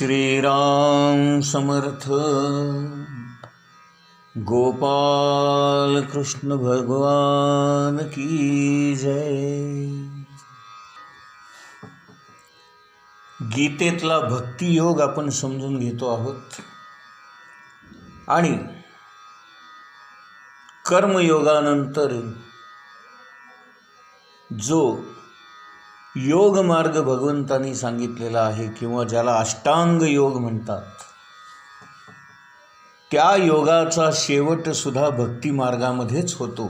श्रीराम समर्थ। गोपाल कृष्ण भगवान की जय। गीतेतला भक्ती योग आपण समजून घेतो आहोत आणि कर्मयोगानंतर जो योग मार्ग भगवंतांनी सांगितलेला आहे किंवा ज्याला अष्टांग योग म्हणतात, त्या योगाचा शेवट सुद्धा भक्ती मार्गामध्येच होतो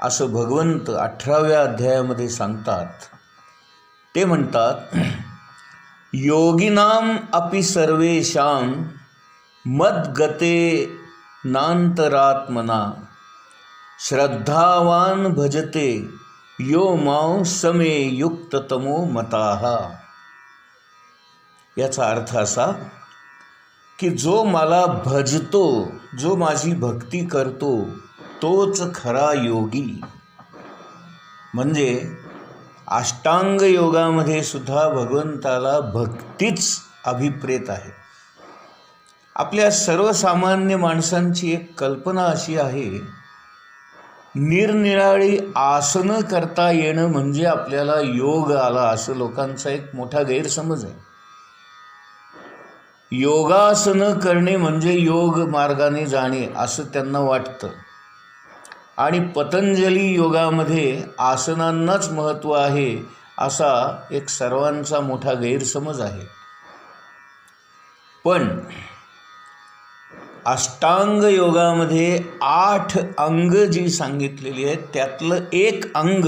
असं भगवंत 18व्या अध्यायामध्ये सांगतात. ते म्हणतात, योगिनाम अपि सर्वेषां मद्गते नांतरात्मना श्रद्धावान भजते यो मां समे युक्ततमो मताः. याचा अर्थ असा की जो मला भजतो, जो माझी भक्ती करतो, तोच खरा योगी. म्हणजे अष्टांग योगामध्ये सुद्धा भगवंताला भक्तीच अभिप्रेत आहे. आपल्या सर्वसामान्य माणसांची एक कल्पना अशी आहे, निरनिराळी आसनं करता येणं म्हणजे आपल्याला योग आला, असं लोकांचा एक मोठा गैरसमज आहे. योगासनं करणे म्हणजे योग मार्गाने जाणे असं त्यांना वाटतं आणि पतंजली योगामध्ये आसनांनाच महत्त्व आहे असा एक सर्वांचा मोठा गैरसमज आहे. पण अष्टांग योगामध्ये 8 अंग जी सांगितलेली आहेत, त्यातलं एक अंग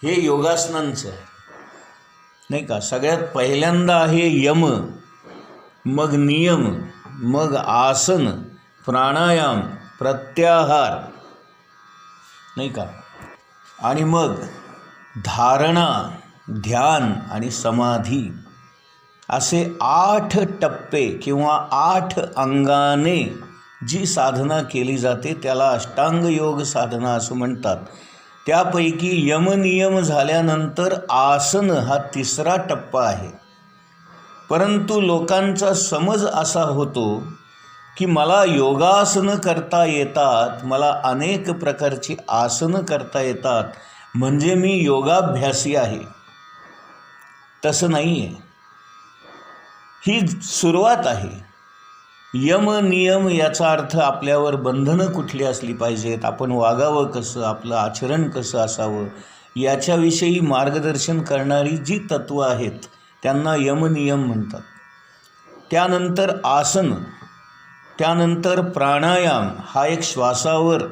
हे योगासनांचं आहे, नाही का. सगळ्यात पहिल्यांदा आहे यम, मग नियम, मग आसन, प्राणायाम, प्रत्याहार, नाही का, आणि मग धारणा, ध्यान आणि समाधी, असे 8 टप्पे किंवा 8 अंगाने जी साधना केली जाते त्याला अष्टांग योग साधना असं म्हणतात. त्यापैकी यमनियम झाल्यानंतर आसन हा 3रा टप्पा आहे. परंतु लोकांचा समज असा होतो की मला योगासनं करता येतात, मला अनेक प्रकारची आसनं करता येतात, म्हणजे मी योगाभ्यासी आहे. तसं नाही आहे. ही सुरुवात आहे. यम नियम याचा अर्थ आपल्यावर बंधनं कुठली असली पाहिजेत, आपण वागावं कसं, आपलं आचरण कसं असावं, याच्याविषयी मार्गदर्शन करणारी जी तत्त्व आहेत त्यांना यमनियम म्हणतात. त्यानंतर आसन, त्यानंतर प्राणायाम हा एक श्वासावर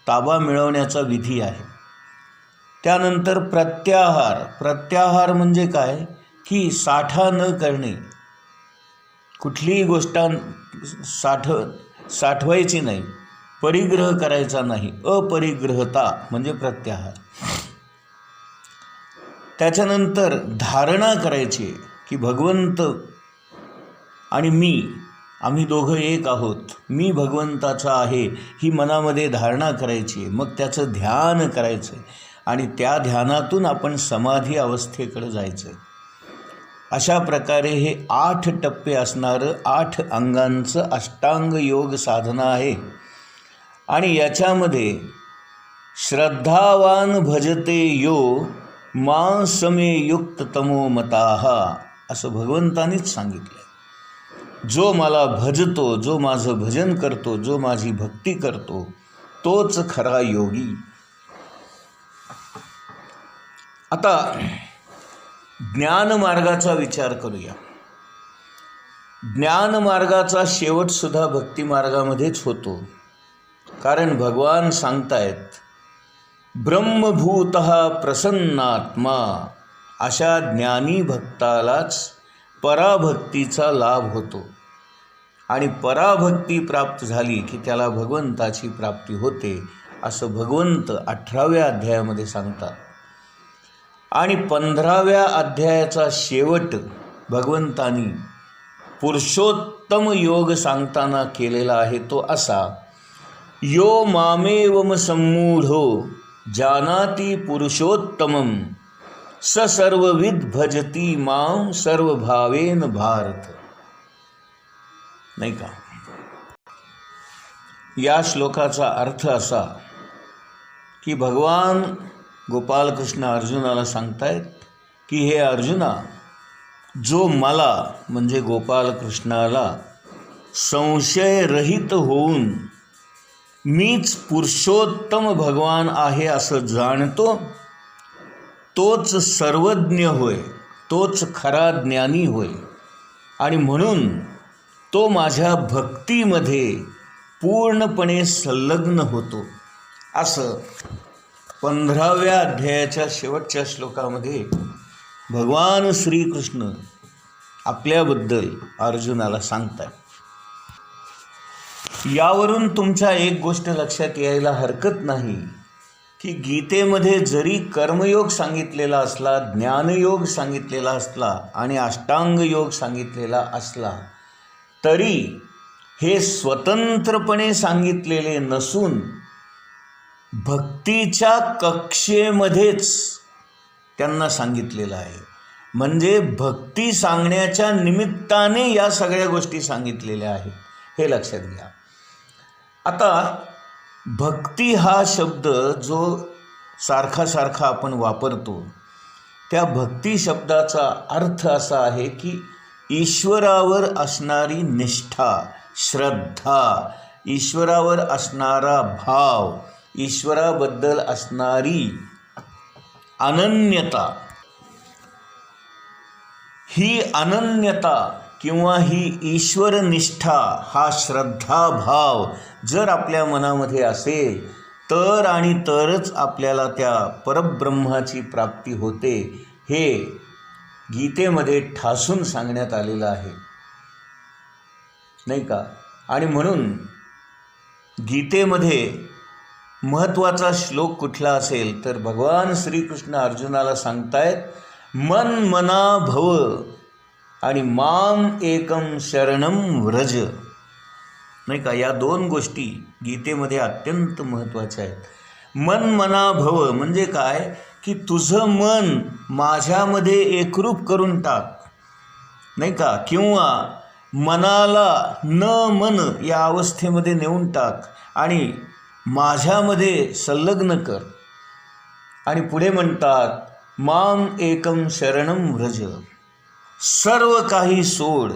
ताबा मिळवण्याचा विधी आहे. त्यानंतर प्रत्याहार, प्रत्याहार म्हणजे काय की साठा न करणे, कुठलीही गोष्ट साठवायची नाही, परिग्रह करायचा नाही, अपरिग्रहता म्हणजे प्रत्याहार. त्याच्यानंतर धारणा करायची की भगवंत आणि मी, आम्ही दोघं एक आहोत, मी भगवंताचा आहे, ही मनामध्ये धारणा करायची. मग त्याचं ध्यान करायचं आणि त्या ध्यानातून आपण समाधी अवस्थेकडे जायचं. अशा प्रकारे हे 8 टप्पे असणारं 8 अंगांचं अष्टांग योग साधना आहे. आणि याच्यामध्ये श्रद्धावान भजते यो मां समे युक्ततमो मताः असं भगवंतानीच सांगितलं. जो मला भजतो, जो माझं भजन करतो, जो माझी भक्ती करतो, तोच खरा योगी. आता ज्ञानमार्गाचा विचार करूया. ज्ञानमार्गाचा शेवटसुद्धा भक्तिमार्गामध्येच होतो. कारण भगवान सांगतायत, ब्रह्मभूतः प्रसन्नात्मा, अशा ज्ञानी भक्तालाच पराभक्तीचा लाभ होतो. आणि पराभक्ती प्राप्त झाली की त्याला भगवंताची प्राप्ती होते असं भगवंत 18व्या अध्यायामध्ये सांगतात. आणि 15व्या अध्यायाचा शेवट भगवंतानी पुरुषोत्तम योग सांगताना केलेला आहे. तो असा, यो मामेवम सम्मूढो जानाति पुरुषोत्तमं स सर्वविद भजती मां सर्वभावेन भारत. नाही का? या श्लोकाचा अर्थ असा की भगवान गोपालकृष्ण अर्जुनाला सांगतायत की हे अर्जुना, जो मला म्हणजे गोपालकृष्णाला संशयरहित होऊन मीच पुरुषोत्तम भगवान आहे असं जाणतो, तोच सर्वज्ञ होय, तोच खरा ज्ञानी होय. आणि म्हणून तो माझ्या भक्तीमध्ये पूर्णपणे संलग्न होतो. असं 15व्या अध्यायाच्या शेवटच्या श्लोकामध्ये भगवान श्रीकृष्ण आपल्याबद्दल अर्जुनाला सांगतात. यावरून तुमच्या एक गोष्ट लक्षात यायला हरकत नाही की गीतेमध्ये जरी कर्मयोग सांगितलेला असला, ज्ञानयोग सांगितलेला असला आणि अष्टांग योग सांगितलेला असला, तरी हे स्वतंत्रपणे सांगितलेले नसून भक्तीच्या कक्षेमध्येच त्यांना सांगितलेलं आहे. म्हणजे भक्ती सांगण्याच्या निमित्ताने या सगळ्या गोष्टी सांगितलेल्या आहेत, हे लक्षात घ्या. आता भक्ती हा शब्द जो सारखा आपण वापरतो, त्या भक्ती शब्दाचा अर्थ असा आहे की ईश्वरावर असणारी निष्ठा, श्रद्धा, ईश्वरावर असणारा भाव, ईश्वराबद्दल असणारी अनन्यता. ही अनन्यता किंवा ही ईश्वरनिष्ठा, हा श्रद्धाभाव जर आपल्या मनामध्ये असेल तर आणि तरच आपल्याला त्या परब्रह्माची प्राप्ती होते, हे गीतेमध्ये ठासून सांगण्यात आलेलं आहे, नाही का? आणि म्हणून गीतेमध्ये महत्त्वाचा श्लोक कुठला असेल तर भगवान श्रीकृष्ण अर्जुनाला सांगतायत, मन मना भव आणि माम एकम शरणम व्रज. नाही का? या दोन गोष्टी गीतेमध्ये अत्यंत महत्त्वाच्या आहेत. मन मना भव म्हणजे काय की तुझं मन माझ्यामध्ये एकरूप करून टाक, नाही का? किंवा मनाला न मन या अवस्थेमध्ये नेऊन टाक आणि माझ्यामध्ये संलग्न कर. आणि पुढे म्हणतात, माम एकम शरणम व्रज, सर्व काही सोड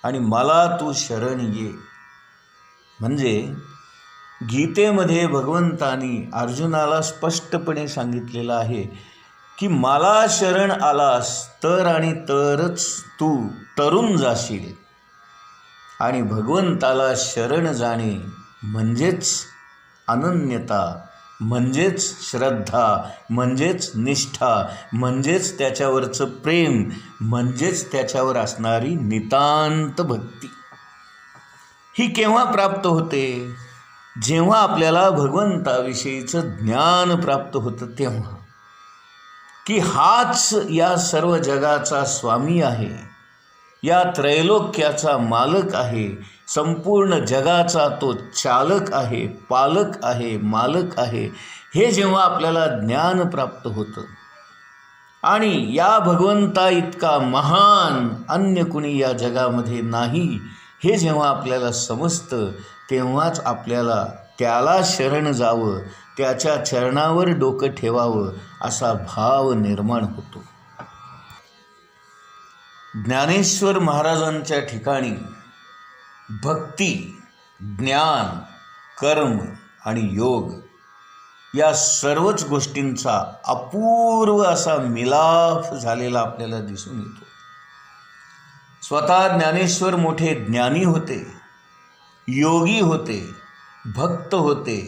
आणि मला तू शरण ये. म्हणजे गीतेमध्ये भगवंतानी अर्जुनाला स्पष्टपणे सांगितलेलं आहे की मला शरण आलास तर आणि तरच तू तरुण जाशील. आणि भगवंताला शरण जाणे म्हणजेच अनन्यता, म्हणजेच श्रद्धा, म्हणजेच निष्ठा, म्हणजेच त्याच्यावरचं प्रेम, म्हणजेच त्याच्यावर असणारी नितांत भक्ती. ही केव्हा प्राप्त होते? जेव्हा आपल्याला भगवंताविषयीचं ज्ञान प्राप्त होतं तेव्हा, की हाच या सर्व जगाचा स्वामी आहे, या त्रैलोक्याचा मालक आहे, संपूर्ण जगाचा तो चालक आहे, पालक आहे, मालक आहे, हे जेव्हा आपल्याला ज्ञान प्राप्त होतं आणि या भगवंता इतका महान अन्य कुणी या जगामध्ये नाही हे जेव्हा आपल्याला समजतं, तेव्हाच आपल्याला त्याला शरण जावं, त्याच्या चरणावर डोकं ठेवावं असा भाव निर्माण होतो. ज्ञानेश्वर महाराजांच्या ठिकाणी भक्ती, ज्ञान, कर्म आणि योग या सर्वच गोष्टींचा अपूर्व असा मिलाफ झालेला आपल्याला दिसून येतो. स्वतः ज्ञानेश्वर मोठे ज्ञानी होते, योगी होते, भक्त होते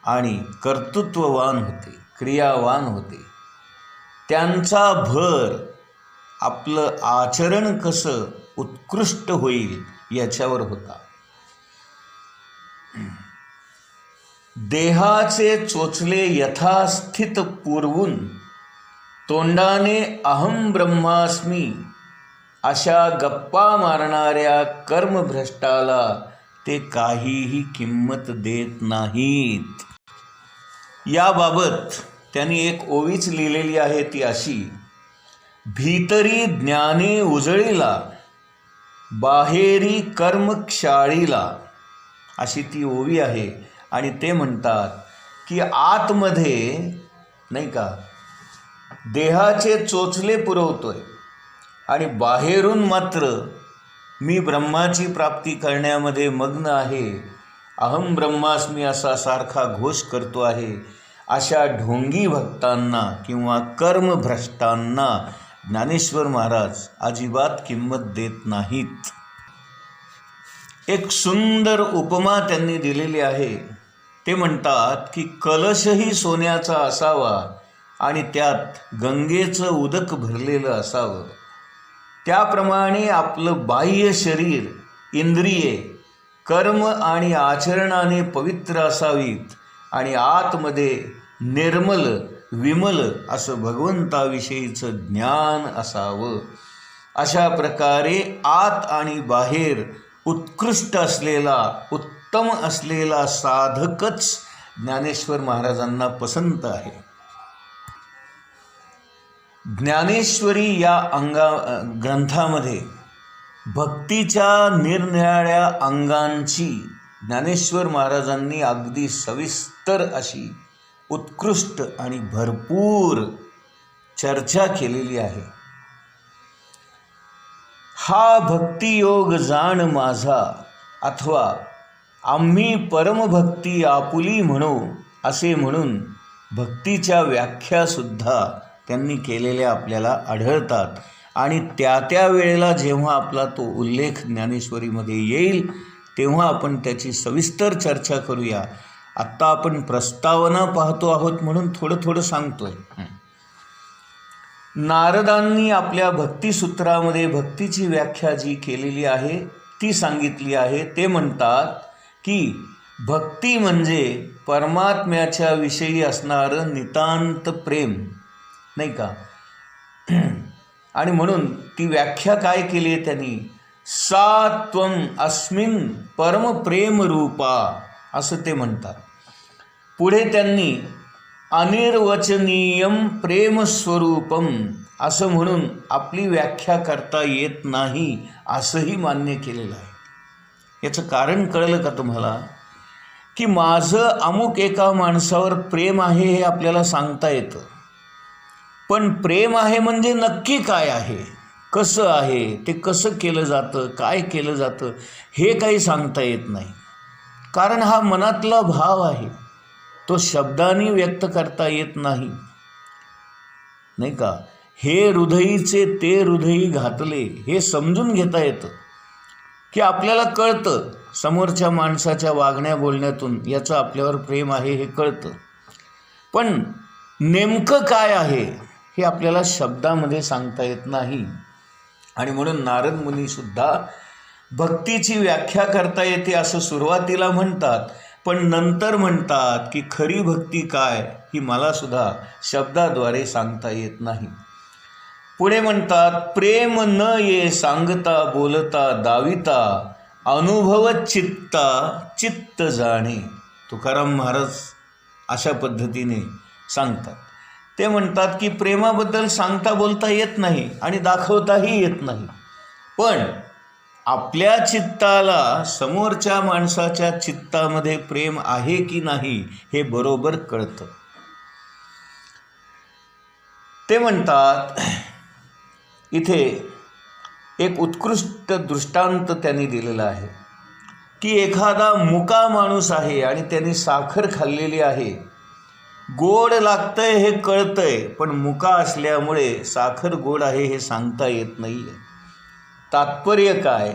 आणि कर्तृत्ववान होते, क्रियावान होते. त्यांचा भर आपलं आचरण कसं उत्कृष्ट होईल याच्यावर होता. देहाचे चोचले यथास्थित पुरवून तोंडाने अहम ब्रह्मास्मी अशा गप्पा मारणाऱ्या कर्मभ्रष्टाला ते काहीही किंमत देत नाहीत. याबाबत त्यांनी एक ओवीच लिहिलेली आहे, ती अशी भीतरी ज्ञाने उजळीला, बाहेरी कर्म क्षाळीला, अशी ती ओवी आहे. आणि ते म्हणतात की आतमध्ये नाही का देहाचे चोचले पुरवतोय आणि बाहेरून मात्र मी ब्रह्माची प्राप्ती करण्यामध्ये मग्न आहे, अहम ब्रह्मास्मी असा सारखा घोष करतो आहे, अशा ढोंगी भक्तांना किंवा कर्मभ्रष्टांना ज्ञानेश्वर महाराज अजिबात किंमत देत नाहीत. एक सुंदर उपमा त्यांनी दिलेली आहे. ते म्हणतात की कलशही सोन्याचा असावा आणि त्यात गंगेचं उदक भरलेलं असावं. त्याप्रमाणे आपलं बाह्य शरीर, इंद्रिये कर्म आणि आचरणाने पवित्र असावीत आणि आतमध्ये निर्मल विमल असं भगवंताविषयीचं ज्ञान असावं. अशा प्रकारे आत आणि बाहेर उत्कृष्ट असलेला, उत्तम असलेला साधकच ज्ञानेश्वर महाराजांना पसंत आहे. ज्ञानेश्वरी या ग्रंथामध्ये भक्तीच्या निरनिराळ्या अंगांची ज्ञानेश्वर महाराजांनी अगदी सविस्तर अशी उत्कृष्ट आणि भरपूर चर्चा केलेली आहे. हा भक्तियोग जाण माझा, अथवा आम्ही परमभक्ती आपुली म्हणू, असे म्हणून भक्तीच्या व्याख्यासुद्धा त्यांनी केलेल्या आपल्याला आढळतात. आणि त्या वेळेला जेव्हा आपला तो उल्लेख ज्ञानेश्वरीमध्ये येईल तेव्हा आपण त्याची सविस्तर चर्चा करूया. आत्ता आपण प्रस्तावना पाहतो आहोत म्हणून थोडं सांगतोय. नारदांनी आपल्या भक्तिसूत्रामध्ये भक्तीची व्याख्या जी केलेली आहे ती सांगितली आहे. ते म्हणतात की भक्ती म्हणजे परमात्म्याच्या विषयी असणारं नितांत प्रेम, नाही का. आणि म्हणून ती व्याख्या काय केली आहे त्यांनी, सा त्वम अस्मिन परमप्रेम रूपा, असं ते म्हणतात. पुढे त्यांनी अनिर्वचनीयम प्रेमस्वरूपम असं म्हणून आपली व्याख्या करता येत नाही असंही मान्य केलेलं आहे. याचं कारण कळलं का तुम्हाला, की माझं अमुक एका माणसावर प्रेम आहे हे आपल्याला सांगता येतं, पण प्रेम आहे म्हणजे नक्की काय आहे, कसं आहे, ते कसं केलं जातं, काय केलं जातं हे काही सांगता येत नाही. कारण हा मनातला भाव आहे, तो शब्दांनी व्यक्त करता येत नाही, नाही का. हे हृदयीचे ते हृदयी घातले हे समजून घेता येतं, की आपल्याला कळतं समोरच्या माणसाच्या वागण्या बोलण्यातून याचं आपल्यावर प्रेम आहे हे कळतं. पण नेमकं काय आहे हे आपल्याला शब्दामध्ये सांगता येत नाही. आणि म्हणून नारद मुनीसुद्धा भक्तीची व्याख्या करता येते असं सुरुवातीला म्हणतात, पण नंतर म्हणतात की खरी भक्ती काय ही मलासुद्धा शब्दाद्वारे सांगता येत नाही. पुढे म्हणतात, प्रेम न ये सांगता बोलता दाविता, अनुभव चित्ता चित्त जाणे. तुकाराम महाराज अशा पद्धतीने सांगतात. ते म्हणतात की प्रेमाबद्दल सांगता बोलता येत नाही आणि दाखवताही येत नाही, पण आपल्या चित्ताला समोरच्या माणसाच्या चित्तामध्ये प्रेम आहे की नाही हे बरोबर कळतं. ते म्हणतात, इथे एक उत्कृष्ट दृष्टांत त्यांनी दिलेला आहे की एखादा मुका माणूस आहे आणि त्यांनी साखर खाल्लेली आहे, गोड लागतंय हे कळतंय, पण मुका असल्यामुळे साखर गोड आहे हे सांगता येत नाही. तात्पर्य काय,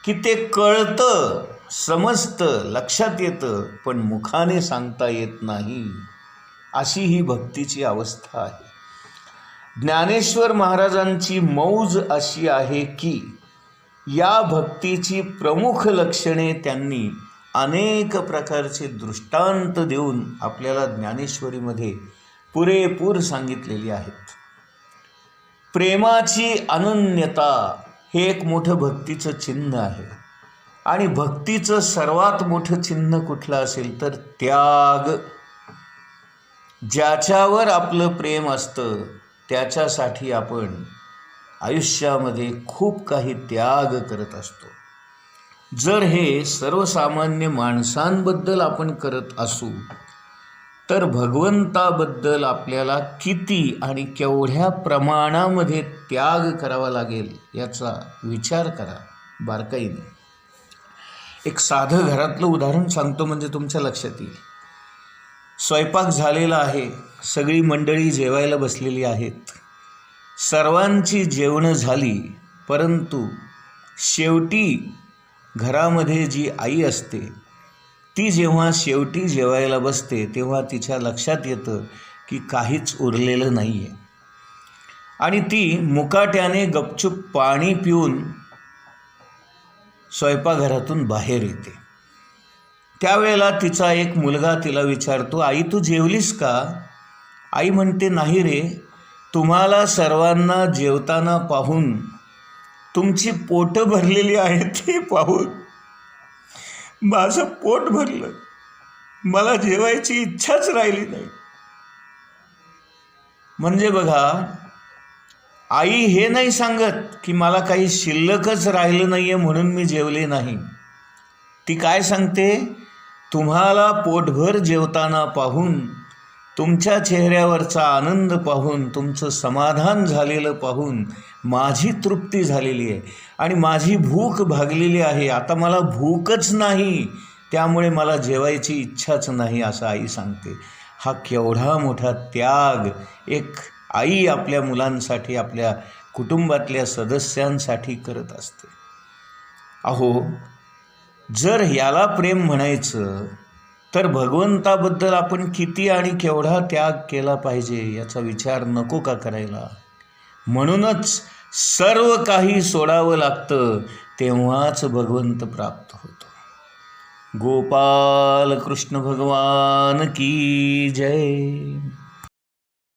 की ते कळतं, समजतं, लक्षात येतं, पण मुखाने सांगता येत नाही. अशी ही भक्तीची अवस्था आहे. ज्ञानेश्वर महाराजांची मौज अशी आहे की या भक्तीची प्रमुख लक्षणे त्यांनी अनेक प्रकारचे दृष्टांत देऊन आपल्याला ज्ञानेश्वरीमध्ये पुरेपूर सांगितलेली आहेत. प्रेमाची अनन्यता हे एक मोठं भक्तीचं चिन्ह आहे. आणि भक्तीचं सर्वात मोठं चिन्ह कुठलं असेल तर त्याग. ज्याच्यावर आपलं प्रेम असतं त्याच्यासाठी आपण आयुष्यामध्ये खूप काही त्याग करत असतो. जर हे सर्वसामान्य माणसांबद्दल आपण करत असू तर भगवंताबद्दल आपल्याला किती आणि केवढ्या प्रमाणामध्ये त्याग करावा लागेल याचा विचार करा बारकाईने. एक साधं घरातलं उदाहरण सांगतो म्हणजे तुमच्या लक्षात येईल. स्वयंपाक झालेला आहे, सगळी मंडळी जेवायला बसलेली आहेत, सर्वांची जेवणं झाली, परंतु शेवटी घरामध्ये जी आई असते ती जेव्हा शेवटी जेवायला बसते तेव्हा तिच्या लक्षात येतं की काहीच उरलेलं नाही आहे आणि ती मुकाट्याने गपचूप पाणी पिऊन स्वयंपाकघरातून बाहेर येते. त्यावेळेला तिचा एक मुलगा तिला विचारतो, आई तू जेवलीस का? आई म्हणते, नाही रे, तुम्हाला सर्वांना जेवताना पाहून, तुमची पोटं भरलेली आहेत ते पाहून माझं पोट भरलं, मला जेवायची इच्छाच राहिली नाही. म्हणजे बघा, आई हे नाही सांगत की मला काही शिल्लकच राहिलं नाही आहे म्हणून मी जेवले नाही. ती काय सांगते, तुम्हाला पोटभर जेवताना पाहून, तुमच्या चेहऱ्यावरचा आनंद पाहून, तुमचं समाधान झालेलं पाहून माझी तृप्ती झालेली आहे आणि माझी भूक भागलेली आहे. आता मला भूकच नाही, त्यामुळे मला जेवायची इच्छाच नाही, असं आई सांगते. हा केवढा मोठा त्याग एक आई आपल्या मुलांसाठी, आपल्या कुटुंबातल्या सदस्यांसाठी करत असते. अहो, जर याला प्रेम म्हणायचं तर भगवंताबद्दल आपण किती आणि केवढा त्याग केला पाहिजे याचा विचार नको का करायला? म्हणूनच सर्व काही सोडावं लागतं, तेव्हाच भगवंत प्राप्त होतो. गोपाल कृष्ण भगवान की जय.